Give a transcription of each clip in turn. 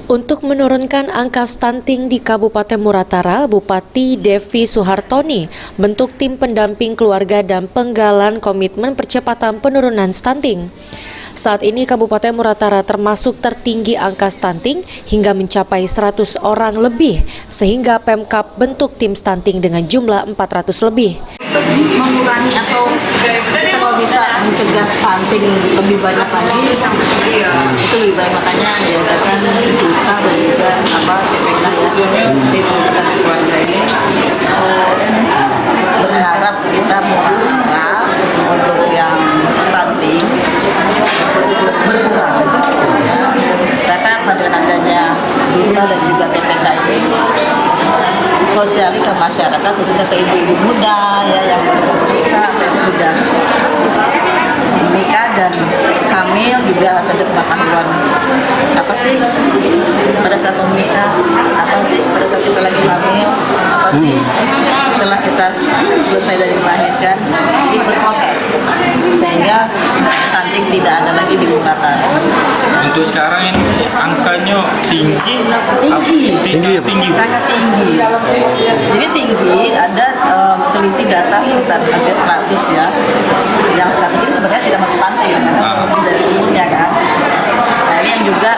Untuk menurunkan angka stunting di Kabupaten Muratara, Bupati Devi Suhartoni bentuk tim pendamping keluarga dan penggalan komitmen percepatan penurunan stunting. Saat ini Kabupaten Muratara termasuk tertinggi angka stunting hingga mencapai 100 orang lebih, sehingga Pemkab bentuk tim stunting dengan jumlah 400 lebih. Mengurangi atau kita kalau bisa mencegah stunting lebih banyak lagi, itu lebih baik, makanya diadakan juta dan juga TPK tim keluarga ini. Berharap kita Muratara untuk yang stunting berkurang, karena pada adanya juta dan juga PPK ini sosialisasi ke masyarakat, khususnya ke ibu-ibu muda ya, yang menikah dan sudah menikah dan hamil, juga ada pengetahuan apa sih pada saat menikah, apa sih pada saat kita lagi hamil, apa sih setelah kita selesai dari melahirkan. Jadi berproses sehingga stunting tidak ada lagi di Muratara. Untuk sekarang ini angkanya tinggi, sangat tinggi. Jadi tinggi, ada selisih data sekitar hampir 100 ya. Yang 100 ini sebenarnya tidak masuk stunting karena lebih dari umurnya kan. Nah ini yang juga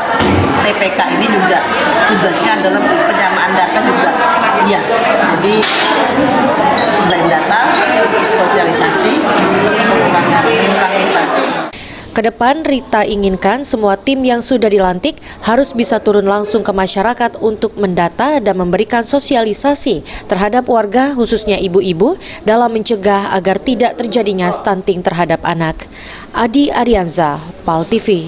TPK ini juga tugasnya adalah penyamaan data juga. Iya. Jadi selain data, sosialisasi untuk mengurangi stunting. Kedepan, Rita inginkan semua tim yang sudah dilantik harus bisa turun langsung ke masyarakat untuk mendata dan memberikan sosialisasi terhadap warga, khususnya ibu-ibu, dalam mencegah agar tidak terjadinya stunting terhadap anak. Adi Arianza, PAL TV.